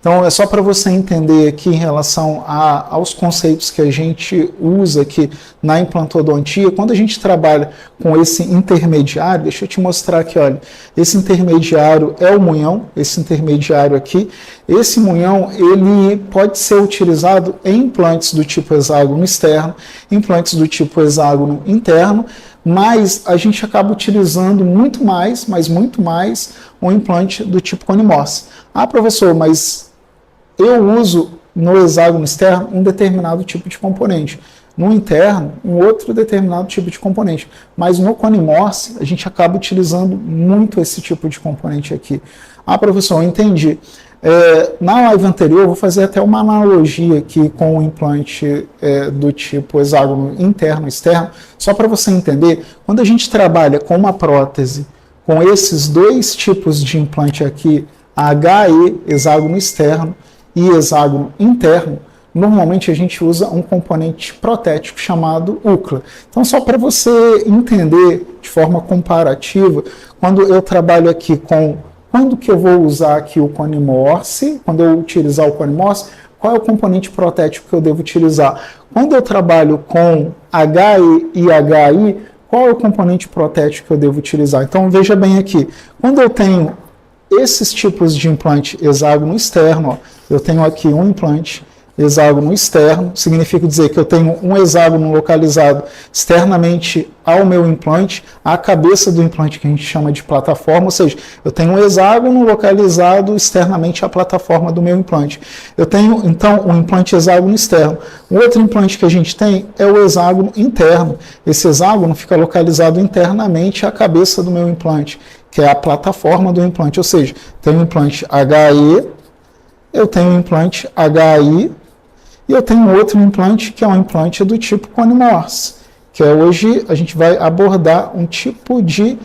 Então, é só para você entender aqui em relação aos conceitos que a gente usa aqui na implantodontia. Quando a gente trabalha com esse intermediário, deixa eu te mostrar aqui, olha, esse intermediário é o munhão, esse intermediário aqui. Esse munhão, ele pode ser utilizado em implantes do tipo hexágono externo, implantes do tipo hexágono interno, mas a gente acaba utilizando muito mais, um implante do tipo cone Morse. Ah, professor, mas eu uso no hexágono externo um determinado tipo de componente, no interno um outro determinado tipo de componente, mas no cone Morse a gente acaba utilizando muito esse tipo de componente aqui. Ah, professor, eu entendi. Na live anterior, eu vou fazer até uma analogia aqui com o implante do tipo hexágono interno e externo, só para você entender. Quando a gente trabalha com uma prótese com esses dois tipos de implante aqui, HE, hexágono externo, e hexágono interno, normalmente a gente usa um componente protético chamado UCLA. Então, só para você entender de forma comparativa, quando eu trabalho aqui com... Quando que eu vou usar aqui o cone Morse? Quando eu utilizar o cone Morse, qual é o componente protético que eu devo utilizar? Quando eu trabalho com HE e HI, qual é o componente protético que eu devo utilizar? Então, veja bem aqui. Quando eu tenho esses tipos de implante hexágono externo, ó, eu tenho aqui um implante hexágono externo, significa dizer que eu tenho um hexágono localizado externamente ao meu implante, à cabeça do implante que a gente chama de plataforma, ou seja, eu tenho um hexágono localizado externamente à plataforma do meu implante. Eu tenho, então, um implante hexágono externo. O outro implante que a gente tem é o hexágono interno. Esse hexágono fica localizado internamente à cabeça do meu implante, que é a plataforma do implante, ou seja, tem um implante HE, eu tenho um implante HI, e eu tenho outro implante que é um implante do tipo cone Morse, que hoje a gente vai abordar um tipo de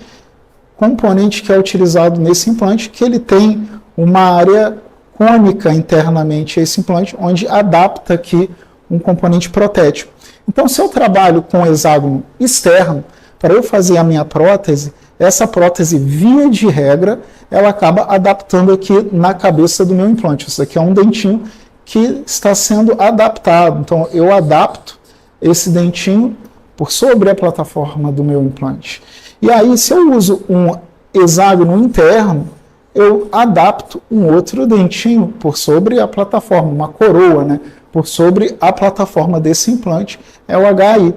componente que é utilizado nesse implante, que ele tem uma área cônica internamente a esse implante, onde adapta aqui um componente protético. Então, se eu trabalho com hexágono externo, para eu fazer a minha prótese, essa prótese, via de regra, ela acaba adaptando aqui na cabeça do meu implante. Isso aqui é um dentinho que está sendo adaptado. Então, eu adapto esse dentinho por sobre a plataforma do meu implante. E aí, se eu uso um hexágono interno, eu adapto um outro dentinho por sobre a plataforma, uma coroa, né? Por sobre a plataforma desse implante, é o HI.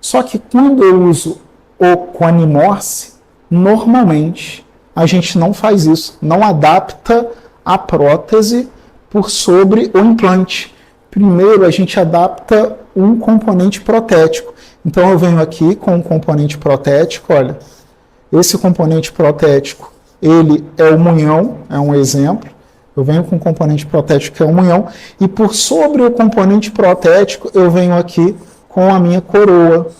Só que quando eu uso o cone Morse, normalmente a gente não faz isso, não adapta a prótese por sobre o implante. Primeiro a gente adapta um componente protético. Então eu venho aqui com um componente protético, olha, esse componente protético, ele é o munhão, é um exemplo. Eu venho com um componente protético que é o munhão, e por sobre o componente protético eu venho aqui com a minha coroa.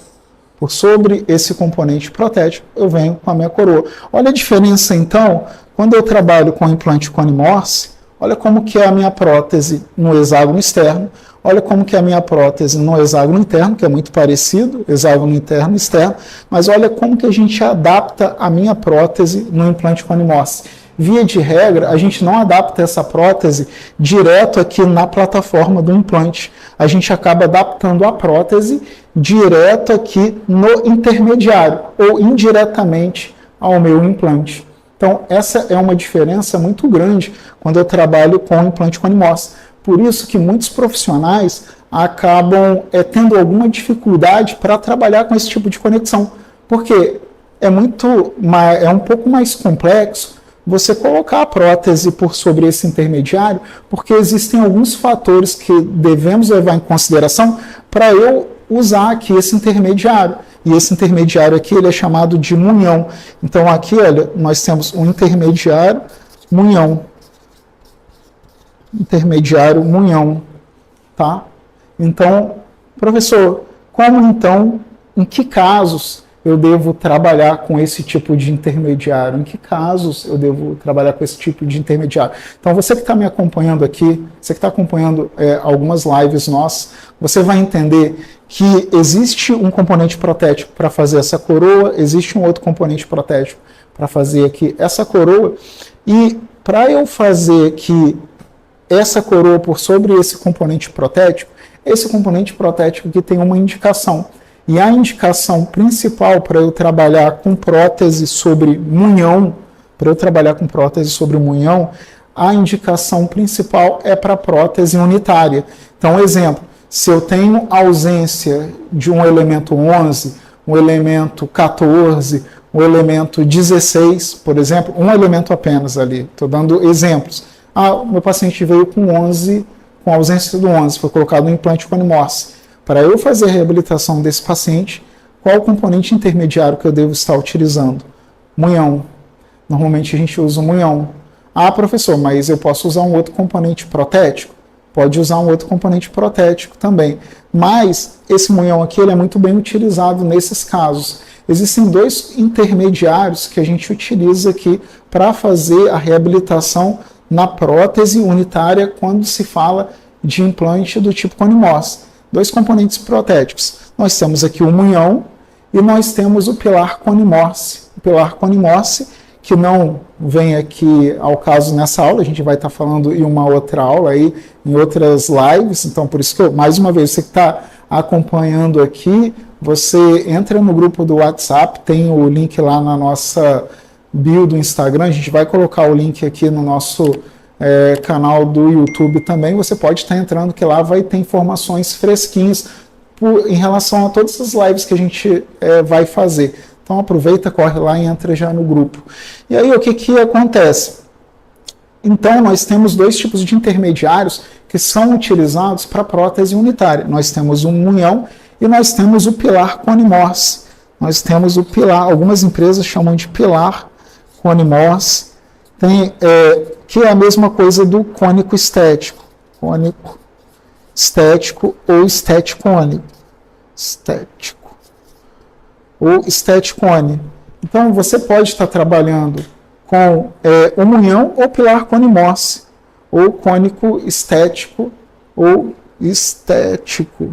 Por sobre esse componente protético, eu venho com a minha coroa. Olha a diferença, então, quando eu trabalho com implante cone Morse, olha como que é a minha prótese no hexágono externo, olha como que é a minha prótese no hexágono interno, que é muito parecido, hexágono interno e externo, mas olha como que a gente adapta a minha prótese no implante cone Morse. Via de regra, a gente não adapta essa prótese direto aqui na plataforma do implante. A gente acaba adaptando a prótese direto aqui no intermediário, ou indiretamente ao meu implante. Então, essa é uma diferença muito grande quando eu trabalho com o implante cone Morse. Por isso que muitos profissionais acabam tendo alguma dificuldade para trabalhar com esse tipo de conexão, porque é um pouco mais complexo você colocar a prótese por sobre esse intermediário, porque existem alguns fatores que devemos levar em consideração para eu usar aqui esse intermediário. E esse intermediário aqui, ele é chamado de munhão. Então aqui, olha, nós temos um intermediário munhão. Intermediário munhão, tá? Então, professor, em que casos eu devo trabalhar com esse tipo de intermediário? Em que casos eu devo trabalhar com esse tipo de intermediário? Então, você que está me acompanhando aqui, você que está acompanhando algumas lives nossas, você vai entender que existe um componente protético para fazer essa coroa, existe um outro componente protético para fazer aqui essa coroa, e para eu fazer aqui essa coroa por sobre esse componente protético que tem uma indicação. E a indicação principal para eu trabalhar com prótese sobre munhão, a indicação principal é para prótese unitária. Então, exemplo, se eu tenho ausência de um elemento 11, um elemento 14, um elemento 16, por exemplo, um elemento apenas ali, estou dando exemplos. O meu paciente veio com 11, com ausência do 11, foi colocado um implante conimorse. Para eu fazer a reabilitação desse paciente, qual o componente intermediário que eu devo estar utilizando? Munhão. Normalmente a gente usa o munhão. Professor, mas eu posso usar um outro componente protético? Pode usar um outro componente protético também. Mas esse munhão aqui ele é muito bem utilizado nesses casos. Existem 2 intermediários que a gente utiliza aqui para fazer a reabilitação na prótese unitária quando se fala de implante do tipo conimorse. 2 componentes protéticos. Nós temos aqui o munhão e nós temos o pilar conimorse. O pilar conimorse, que não vem aqui ao caso nessa aula, a gente vai estar falando em uma outra aula, aí, em outras lives, então por isso que mais uma vez, você que está acompanhando aqui, você entra no grupo do WhatsApp, tem o link lá na nossa bio do Instagram, a gente vai colocar o link aqui no nosso canal do YouTube também, você pode estar entrando que lá vai ter informações fresquinhas em relação a todas as lives que a gente vai fazer. Então aproveita, corre lá e entra já no grupo. E aí o que acontece? Então nós temos 2 tipos de intermediários que são utilizados para prótese unitária. Nós temos o munhão e nós temos o pilar conimorse. Nós temos o pilar, algumas empresas chamam de pilar conimorse, que é a mesma coisa do cônico estético. Cônico estético ou esteticone. Estético. Ou esteticone. Então, você pode estar trabalhando com o munhão ou pilar conimorse, ou cônico estético, ou estético,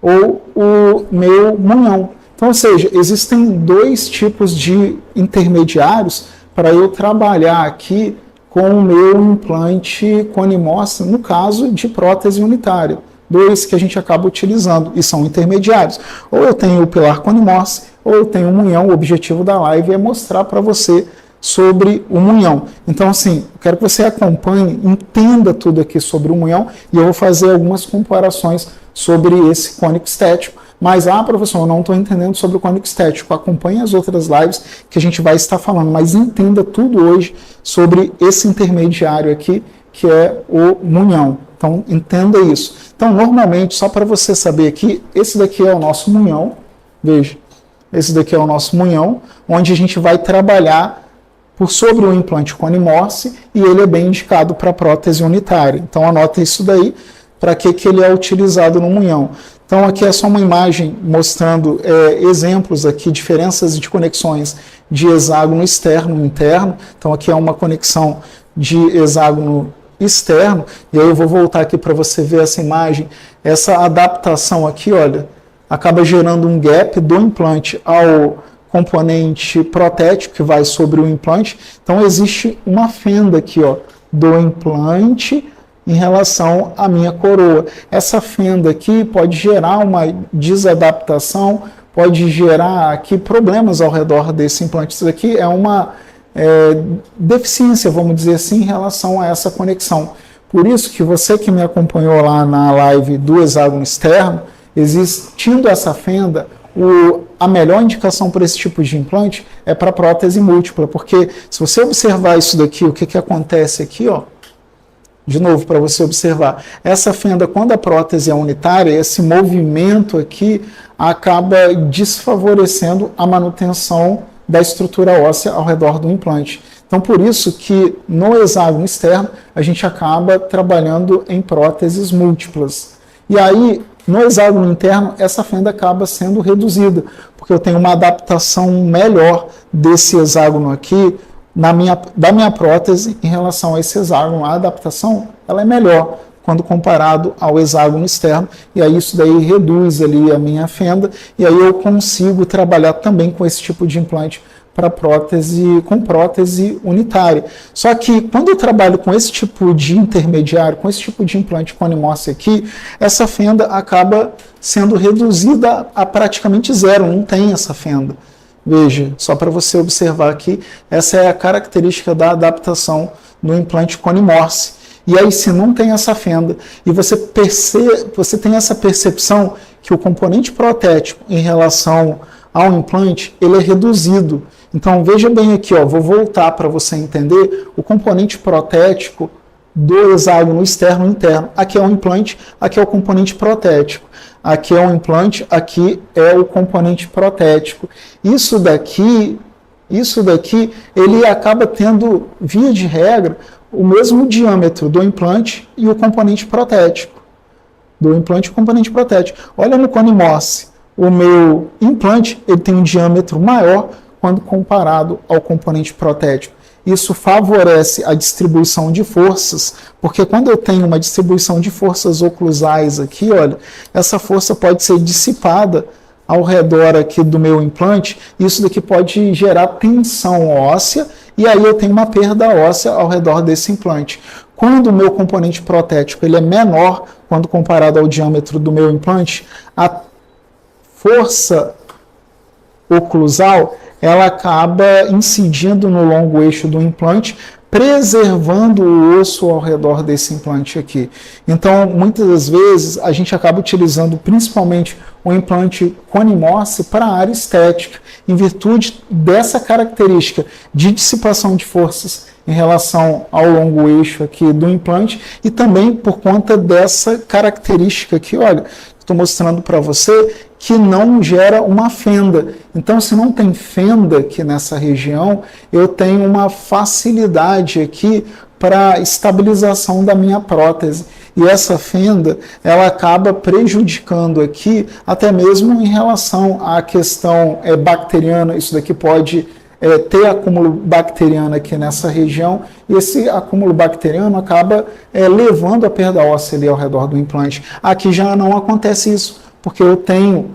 ou o meu munhão. Então, ou seja, existem 2 tipos de intermediários para eu trabalhar aqui com o meu implante conimorse, no caso de prótese unitária. 2 que a gente acaba utilizando e são intermediários. Ou eu tenho o pilar conimorse, ou eu tenho o munhão. O objetivo da live é mostrar para você sobre o munhão. Então, assim, eu quero que você acompanhe, entenda tudo aqui sobre o munhão e eu vou fazer algumas comparações sobre esse cônico estético. Mas, professor, eu não estou entendendo sobre o cônico estético. Acompanhe as outras lives que a gente vai estar falando, mas entenda tudo hoje sobre esse intermediário aqui, que é o munhão. Então, entenda isso. Então, normalmente, só para você saber aqui, esse daqui é o nosso munhão. Veja, esse daqui é o nosso munhão, onde a gente vai trabalhar por sobre o implante conimorse e ele é bem indicado para prótese unitária. Então, anota isso daí, para que ele é utilizado no munhão. Então, aqui é só uma imagem mostrando exemplos aqui, diferenças de conexões de hexágono externo e interno. Então, aqui é uma conexão de hexágono externo. E aí eu vou voltar aqui para você ver essa imagem. Essa adaptação aqui, olha, acaba gerando um gap do implante ao componente protético que vai sobre o implante. Então, existe uma fenda aqui, ó, do implante em relação à minha coroa. Essa fenda aqui pode gerar uma desadaptação, pode gerar aqui problemas ao redor desse implante. Isso aqui é uma deficiência, vamos dizer assim, em relação a essa conexão. Por isso que você que me acompanhou lá na live do hexágono externo, existindo essa fenda, a melhor indicação para esse tipo de implante é para prótese múltipla, porque se você observar isso daqui, o que acontece aqui, ó, de novo, para você observar, essa fenda, quando a prótese é unitária, esse movimento aqui acaba desfavorecendo a manutenção da estrutura óssea ao redor do implante. Então, por isso que no hexágono externo, a gente acaba trabalhando em próteses múltiplas. E aí, no hexágono interno, essa fenda acaba sendo reduzida, porque eu tenho uma adaptação melhor desse hexágono aqui, da minha prótese em relação a esse hexágono. A adaptação ela é melhor quando comparado ao hexágono externo, e aí isso daí reduz ali a minha fenda, e aí eu consigo trabalhar também com esse tipo de implante para prótese, com prótese unitária. Só que quando eu trabalho com esse tipo de intermediário, com esse tipo de implante Conimorse aqui, essa fenda acaba sendo reduzida a praticamente zero, não tem essa fenda. Veja, só para você observar aqui, essa é a característica da adaptação do implante Conimorse. E aí, se não tem essa fenda, e você tem essa percepção que o componente protético em relação ao implante, ele é reduzido. Então, veja bem aqui, ó, vou voltar para você entender o componente protético do hexágono externo e interno. Aqui é o implante, aqui é o componente protético. Aqui é o implante, aqui é o componente protético. Isso daqui, ele acaba tendo, via de regra, o mesmo diâmetro do implante e o componente protético. Do implante e o componente protético. Olha no Conimorse, o meu implante ele tem um diâmetro maior quando comparado ao componente protético. Isso favorece a distribuição de forças, porque quando eu tenho uma distribuição de forças oclusais aqui, olha, essa força pode ser dissipada ao redor aqui do meu implante, isso daqui pode gerar tensão óssea, e aí eu tenho uma perda óssea ao redor desse implante. Quando o meu componente protético ele é menor, quando comparado ao diâmetro do meu implante, a força oclusal ela acaba incidindo no longo eixo do implante, preservando o osso ao redor desse implante aqui. Então, muitas das vezes, a gente acaba utilizando principalmente o implante Conimorse para a área estética, em virtude dessa característica de dissipação de forças em relação ao longo eixo aqui do implante e também por conta dessa característica aqui, olha, estou mostrando para você, que não gera uma fenda. Então, se não tem fenda aqui nessa região, eu tenho uma facilidade aqui para estabilização da minha prótese. E essa fenda, ela acaba prejudicando aqui, até mesmo em relação à questão bacteriana. Isso daqui pode ter acúmulo bacteriano aqui nessa região, e esse acúmulo bacteriano acaba levando a perda óssea ali ao redor do implante. Aqui já não acontece isso, porque eu tenho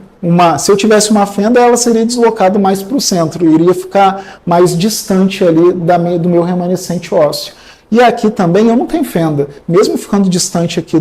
se eu tivesse uma fenda, ela seria deslocada mais para o centro, iria ficar mais distante ali do meu remanescente ósseo. E aqui também eu não tenho fenda, mesmo ficando distante aqui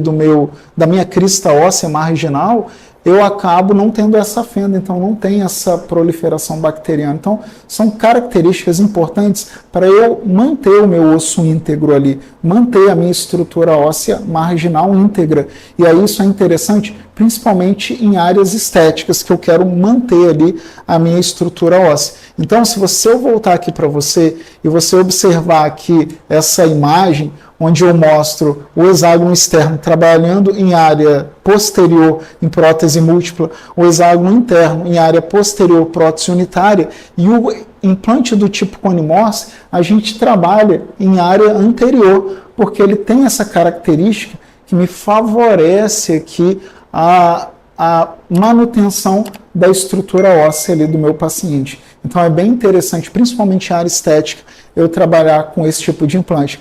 da minha crista óssea marginal, eu acabo não tendo essa fenda, então não tem essa proliferação bacteriana. Então, são características importantes para eu manter o meu osso íntegro ali, manter a minha estrutura óssea marginal íntegra. E aí isso é interessante, principalmente em áreas estéticas, que eu quero manter ali a minha estrutura óssea. Então, se eu voltar aqui para você e você observar aqui essa imagem, onde eu mostro o hexágono externo trabalhando em área posterior em prótese múltipla, o hexágono interno em área posterior prótese unitária, e o implante do tipo Conimorse, a gente trabalha em área anterior, porque ele tem essa característica que me favorece aqui a manutenção da estrutura óssea ali do meu paciente. Então é bem interessante, principalmente a área estética, eu trabalhar com esse tipo de implante.